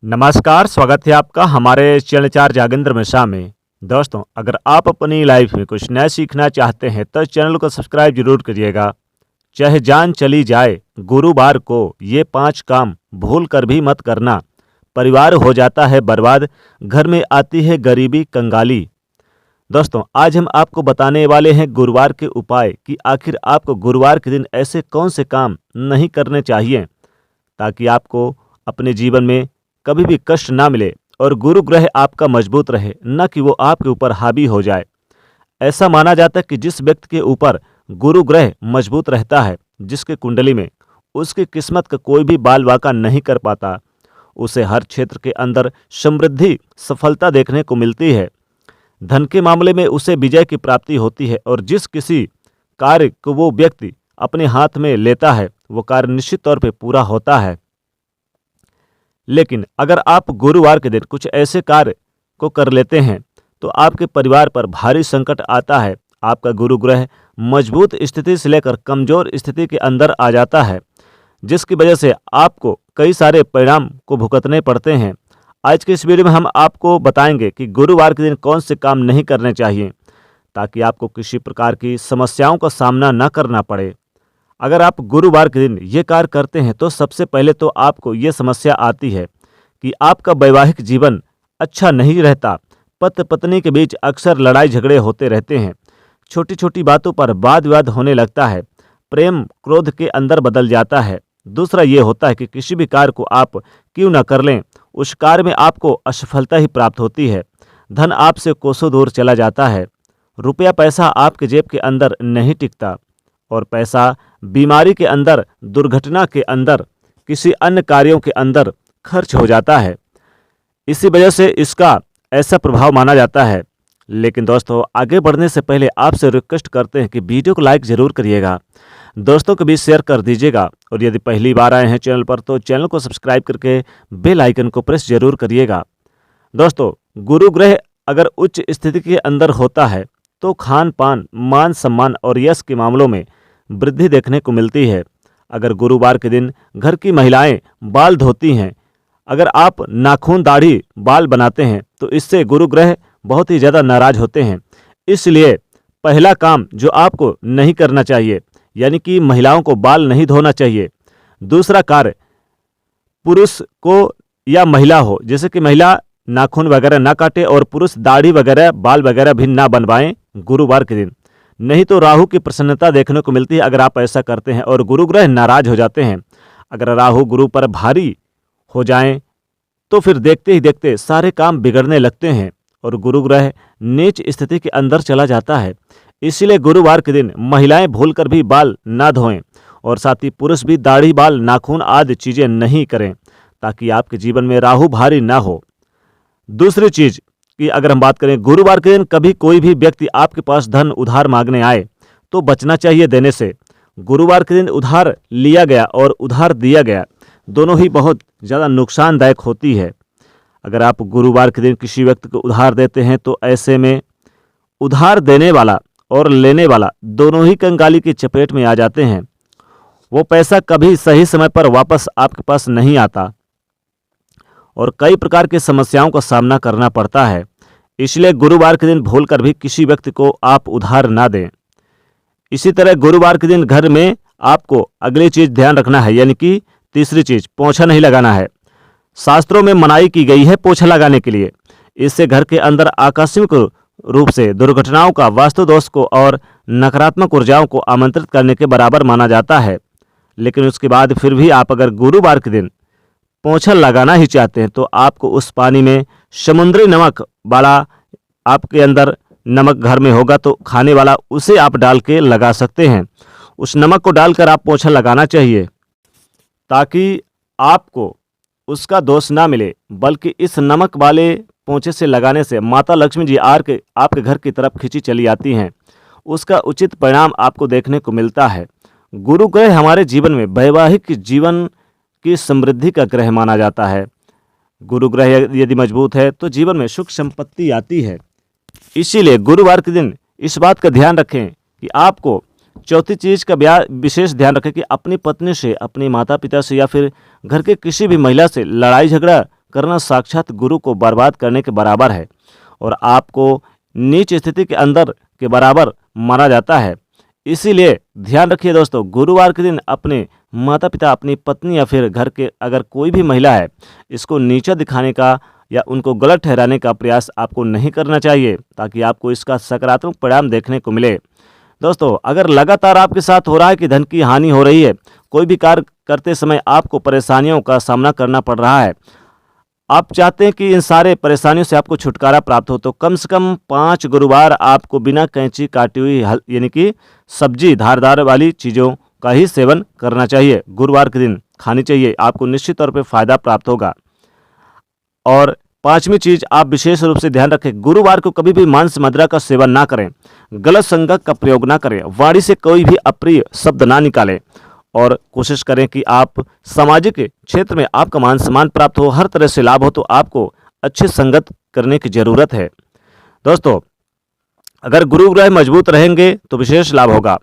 नमस्कार, स्वागत है आपका हमारे चैनल चार जागेंद्र मिश्रा में। दोस्तों, अगर आप अपनी लाइफ में कुछ नया सीखना चाहते हैं तो चैनल को सब्सक्राइब जरूर करिएगा। चाहे जान चली जाए, गुरुवार को ये 5 काम भूल कर भी मत करना। परिवार हो जाता है बर्बाद, घर में आती है गरीबी कंगाली। दोस्तों, आज हम आपको बताने वाले हैं गुरुवार के उपाय कि आखिर आपको गुरुवार के दिन ऐसे कौन से काम नहीं करने चाहिए ताकि आपको अपने जीवन में कभी भी कष्ट ना मिले और गुरु ग्रह आपका मजबूत रहे, न कि वो आपके ऊपर हावी हो जाए। ऐसा माना जाता है कि जिस व्यक्ति के ऊपर गुरु ग्रह मजबूत रहता है, जिसके कुंडली में उसकी किस्मत का कोई भी बाल वाका नहीं कर पाता, उसे हर क्षेत्र के अंदर समृद्धि सफलता देखने को मिलती है। धन के मामले में उसे विजय की प्राप्ति होती है और जिस किसी कार्य को वो व्यक्ति अपने हाथ में लेता है वो कार्य निश्चित तौर पे पूरा होता है। लेकिन अगर आप गुरुवार के दिन कुछ ऐसे कार्य को कर लेते हैं तो आपके परिवार पर भारी संकट आता है। आपका गुरु ग्रह मजबूत स्थिति से लेकर कमजोर स्थिति के अंदर आ जाता है, जिसकी वजह से आपको कई सारे परिणाम को भुगतने पड़ते हैं। आज के इस वीडियो में हम आपको बताएंगे कि गुरुवार के दिन कौन से काम नहीं करने चाहिए ताकि आपको किसी प्रकार की समस्याओं का सामना न करना पड़े। अगर आप गुरुवार के दिन ये कार्य करते हैं तो सबसे पहले तो आपको ये समस्या आती है कि आपका वैवाहिक जीवन अच्छा नहीं रहता। पति पत्नी के बीच अक्सर लड़ाई झगड़े होते रहते हैं। छोटी छोटी बातों पर वाद विवाद होने लगता है। प्रेम क्रोध के अंदर बदल जाता है। दूसरा ये होता है कि किसी भी कार्य को आप क्यों न कर लें, उस कार्य में आपको असफलता ही प्राप्त होती है। धन आपसे कोसों दूर चला जाता है। रुपया पैसा आपके जेब के अंदर नहीं टिकता और पैसा बीमारी के अंदर, दुर्घटना के अंदर, किसी अन्य कार्यों के अंदर खर्च हो जाता है। इसी वजह से इसका ऐसा प्रभाव माना जाता है। लेकिन दोस्तों, आगे बढ़ने से पहले आपसे रिक्वेस्ट करते हैं कि वीडियो को लाइक जरूर करिएगा, दोस्तों के बीच शेयर कर दीजिएगा और यदि पहली बार आए हैं चैनल पर तो चैनल को सब्सक्राइब करके बेल आइकन को प्रेस जरूर करिएगा। दोस्तों, गुरु ग्रह अगर उच्च स्थिति के अंदर होता है तो खान पान, मान सम्मान और यश के मामलों में वृद्धि देखने को मिलती है। अगर गुरुवार के दिन घर की महिलाएं बाल धोती हैं, अगर आप नाखून दाढ़ी बाल बनाते हैं तो इससे गुरु ग्रह बहुत ही ज़्यादा नाराज होते हैं। इसलिए पहला काम जो आपको नहीं करना चाहिए, यानी कि महिलाओं को बाल नहीं धोना चाहिए। दूसरा कार्य पुरुष को या महिला हो, जैसे कि महिला नाखून वगैरह ना काटे और पुरुष दाढ़ी वगैरह बाल वगैरह भी ना बनवाएं गुरुवार के दिन, नहीं तो राहु की प्रसन्नता देखने को मिलती है अगर आप ऐसा करते हैं और गुरु ग्रह नाराज हो जाते हैं। अगर राहु गुरु पर भारी हो जाएं तो फिर देखते ही देखते सारे काम बिगड़ने लगते हैं और गुरु ग्रह नीच स्थिति के अंदर चला जाता है। इसीलिए गुरुवार के दिन महिलाएं भूलकर भी बाल ना धोएं और साथ ही पुरुष भी दाढ़ी बाल नाखून आदि चीज़ें नहीं करें ताकि आपके जीवन में राहु भारी ना हो। दूसरी चीज़ कि अगर हम बात करें, गुरुवार के दिन कभी कोई भी व्यक्ति आपके पास धन उधार मांगने आए तो बचना चाहिए देने से। गुरुवार के दिन उधार लिया गया और उधार दिया गया दोनों ही बहुत ज़्यादा नुकसानदायक होती है। अगर आप गुरुवार के दिन किसी व्यक्ति को उधार देते हैं तो ऐसे में उधार देने वाला और लेने वाला दोनों ही कंगाली की चपेट में आ जाते हैं। वो पैसा कभी सही समय पर वापस आपके पास नहीं आता और कई प्रकार की समस्याओं का सामना करना पड़ता है। इसलिए गुरुवार के दिन भूलकर भी किसी व्यक्ति को आप उधार ना दें। इसी तरह गुरुवार के दिन घर में आपको अगली चीज़ ध्यान रखना है, यानी कि तीसरी चीज़, पोछा नहीं लगाना है। शास्त्रों में मनाही की गई है पोछा लगाने के लिए। इससे घर के अंदर आकस्मिक रूप से दुर्घटनाओं का, वास्तु दोष को और नकारात्मक ऊर्जाओं को आमंत्रित करने के बराबर माना जाता है। लेकिन उसके बाद फिर भी आप अगर गुरुवार के दिन पोछा लगाना ही चाहते हैं तो आपको उस पानी में समुद्री नमक वाला, आपके अंदर नमक घर में होगा तो खाने वाला, उसे आप डाल के लगा सकते हैं। उस नमक को डालकर आप पोछा लगाना चाहिए ताकि आपको उसका दोष ना मिले, बल्कि इस नमक वाले पोछे से लगाने से माता लक्ष्मी जी आपके घर की तरफ खींची चली आती हैं। उसका उचित परिणाम आपको देखने को मिलता है। गुरु ग्रह हमारे जीवन में वैवाहिक जीवन की समृद्धि का ग्रह माना जाता है। गुरु ग्रह यदि मजबूत है तो जीवन में सुख संपत्ति आती है। इसीलिए गुरुवार के दिन इस बात का ध्यान रखें कि आपको चौथी चीज़ का विशेष ध्यान रखें कि अपनी पत्नी से, अपने माता पिता से या फिर घर के किसी भी महिला से लड़ाई झगड़ा करना साक्षात गुरु को बर्बाद करने के बराबर है और आपको नीच स्थिति के अंदर के बराबर माना जाता है। इसीलिए ध्यान रखिए दोस्तों, गुरुवार के दिन अपने माता पिता, अपनी पत्नी या फिर घर के अगर कोई भी महिला है, इसको नीचा दिखाने का या उनको गलत ठहराने का प्रयास आपको नहीं करना चाहिए, ताकि आपको इसका सकारात्मक परिणाम देखने को मिले। दोस्तों, अगर लगातार आपके साथ हो रहा है कि धन की हानि हो रही है, कोई भी कार्य करते समय आपको परेशानियों का सामना करना पड़ रहा है, आप चाहते हैं कि इन सारे परेशानियों से आपको छुटकारा प्राप्त हो, तो कम से कम 5 गुरुवार आपको बिना कैंची काटी हुई यानी कि सब्जी धारदार वाली चीज़ों का ही सेवन करना चाहिए। गुरुवार के दिन खानी चाहिए, आपको निश्चित तौर पे फायदा प्राप्त होगा। और 5वीं चीज आप विशेष रूप से ध्यान रखें, गुरुवार को कभी भी मांस मदिरा का सेवन ना करें, गलत संगत का प्रयोग ना करें, वाणी से कोई भी अप्रिय शब्द ना निकालें और कोशिश करें कि आप सामाजिक क्षेत्र में आपका मान सम्मान प्राप्त हो, हर तरह से लाभ हो, तो आपको अच्छी संगत करने की जरूरत है। दोस्तों, अगर गुरु ग्रह मजबूत रहेंगे तो विशेष लाभ होगा।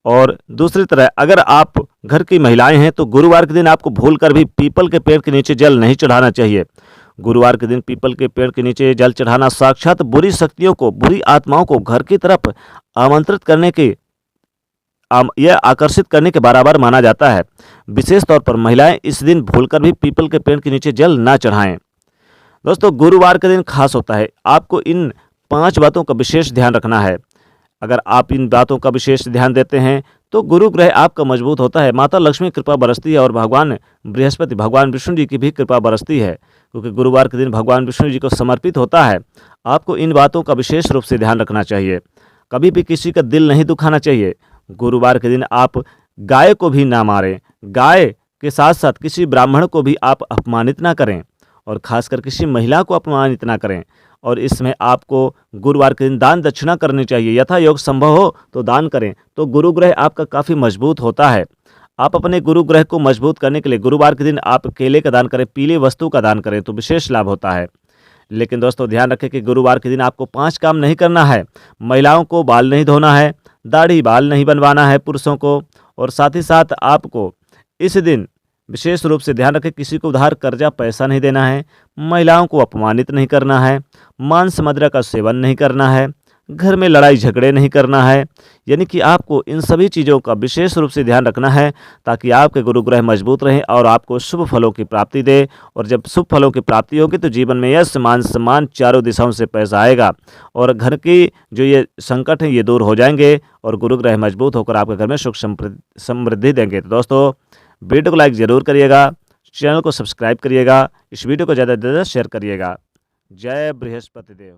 और दूसरी तरह अगर आप घर की महिलाएं हैं तो गुरुवार के दिन आपको भूलकर भी पीपल के पेड़ के नीचे जल नहीं चढ़ाना चाहिए। गुरुवार के दिन पीपल के पेड़ के नीचे जल चढ़ाना साक्षात बुरी शक्तियों को, बुरी आत्माओं को घर की तरफ आमंत्रित करने के यह आकर्षित करने के बराबर माना जाता है। विशेष तौर पर महिलाएं इस दिन भूलकर भी पीपल के पेड़ के नीचे जल ना चढ़ाएं। दोस्तों, गुरुवार के दिन खास होता है, आपको इन 5 बातों का विशेष ध्यान रखना है। अगर आप इन बातों का विशेष ध्यान देते हैं तो गुरु ग्रह आपका मजबूत होता है, माता लक्ष्मी की कृपा बरसती है और भगवान बृहस्पति, भगवान विष्णु जी की भी कृपा बरसती है, क्योंकि गुरुवार के दिन भगवान विष्णु जी को समर्पित होता है। आपको इन बातों का विशेष रूप से ध्यान रखना चाहिए। कभी भी किसी का दिल नहीं दुखाना चाहिए। गुरुवार के दिन आप गाय को भी ना मारें, गाय के साथ साथ किसी ब्राह्मण को भी आप अपमानित ना करें और खासकर किसी महिला को अपमानित ना करें। और इसमें आपको गुरुवार के दिन दान दक्षिणा करनी चाहिए, यथा योग संभव हो तो दान करें, तो गुरु ग्रह आपका काफ़ी मजबूत होता है। आप अपने गुरु ग्रह को मजबूत करने के लिए गुरुवार के दिन आप केले का दान करें, पीले वस्तु का दान करें, तो विशेष लाभ होता है। लेकिन दोस्तों, ध्यान रखें कि गुरुवार के दिन आपको 5 काम नहीं करना है। महिलाओं को बाल नहीं धोना है, दाढ़ी बाल नहीं बनवाना है पुरुषों को, और साथ ही साथ आपको इस दिन विशेष रूप से ध्यान रखें, किसी को उधार कर्जा पैसा नहीं देना है, महिलाओं को अपमानित नहीं करना है, मांस मदिरा का सेवन नहीं करना है, घर में लड़ाई झगड़े नहीं करना है। यानी कि आपको इन सभी चीज़ों का विशेष रूप से ध्यान रखना है, ताकि आपके गुरु ग्रह मजबूत रहें और आपको शुभ फलों की प्राप्ति दे। और जब शुभ फलों की प्राप्ति होगी तो जीवन में यश मान सम्मान चारों दिशाओं से पैसा आएगा और घर की जो ये संकट हैं ये दूर हो जाएंगे और गुरु ग्रह मजबूत होकर आपके घर में सुख समृद्धि देंगे। तो दोस्तों, वीडियो को लाइक ज़रूर करिएगा, चैनल को सब्सक्राइब करिएगा, इस वीडियो को ज़्यादा से ज़्यादा शेयर करिएगा। जय बृहस्पति देव।